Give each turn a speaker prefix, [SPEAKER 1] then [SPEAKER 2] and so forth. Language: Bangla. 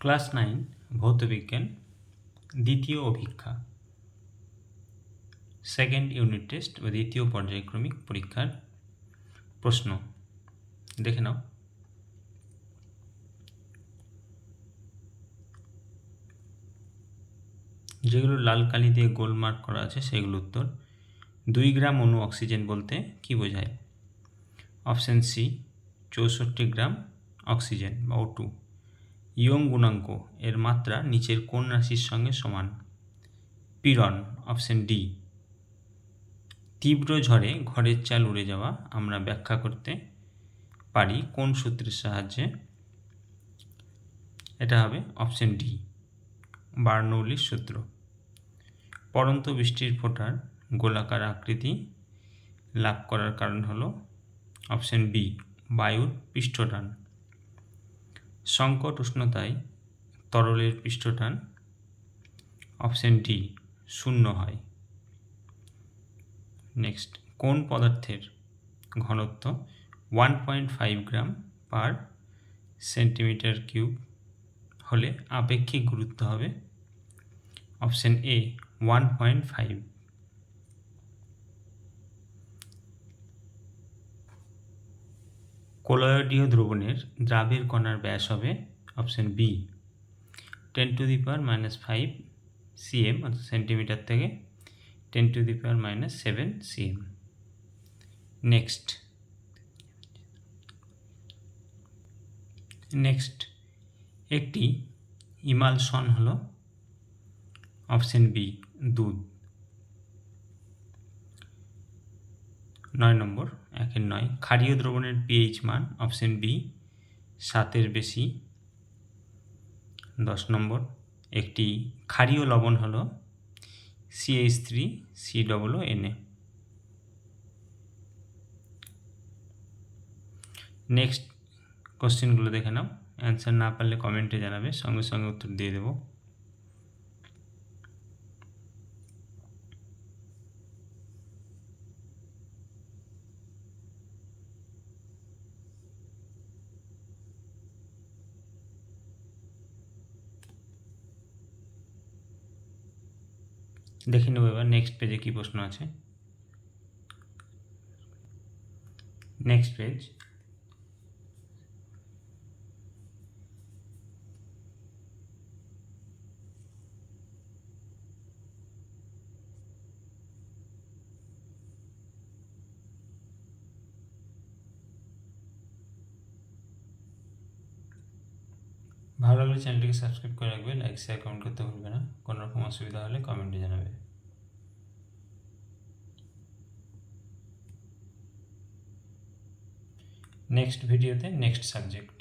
[SPEAKER 1] ক্লাস 9 ভৌতবিজ্ঞান দ্বিতীয় অভিক্ষা সেকেন্ড ইউনিট টেস্ট বা দ্বিতীয় পর্যায়ক্রমিক পরীক্ষার প্রশ্ন দেখে নাও। যেগুলো লাল কালি দিয়ে গোল মার্ক করা আছে সেগুলো উত্তর। 2 গ্রাম অণু অক্সিজেন বলতে কি বোঝায়? অপশান সি 64 গ্রাম অক্সিজেন বা O2। ইয়ং গুণাঙ্ক এর মাত্রা নিচের কোন রাশির সঙ্গে সমান? পীড়ন অপশান ডি। তীব্র ঝড়ে ঘরের চাল উড়ে যাওয়া আমরা ব্যাখ্যা করতে পারি কোন সূত্রের সাহায্যে? এটা হবে অপশান ডি বার্নৌলির সূত্র। পড়ন্ত বৃষ্টির ফোঁটার গোলাকার আকৃতি লাভ করার কারণ হলো অপশান বি বায়ুর পৃষ্ঠটান। সংকট উষ্ণতায় তরলের পৃষ্ঠটান অপশান ডি 0 হয়। নেক্সট, কোন পদার্থের ঘনত্ব 1.5 গ্রাম পার সেন্টিমিটার কিউব হলে আপেক্ষিক গুরুত্ব হবে? Option A 1.5। কোলয়েডীয় দ্রবণের দ্রাবের কণার ব্যাস হবে অপশান বি 10⁻⁻5 cm অর্থাৎ সেন্টিমিটার থেকে 10⁻⁷ cm। নেক্সট একটি ইমালশন হলো অপশান বি দুধ। 9 নম্বর 1-9 ক্ষারীয় দ্রবণের পিএইচ মান অপশান বি 7-এর বেশি। 10 নম্বর একটি ক্ষারীয় লবণ হলো CH3COONA। নেক্সট কোশ্চেনগুলো দেখে নাও, অ্যান্সার না পারলে কমেন্টে জানাবে, সঙ্গে সঙ্গে উত্তর দিয়ে দেবো। দেখে নেব এবার নেক্সট পেজে কী প্রশ্ন আছে। নেক্সট পেজ, ভালো লাগলে চ্যানেলটিকে সাবস্ক্রাইব করে রাখবে, লাইক শেয়ার কমেন্ট করতে ভুলবে না। কোনো রকম অসুবিধা হলে কমেন্টে জানাবে। নেক্সট ভিডিওতে নেক্সট সাবজেক্ট।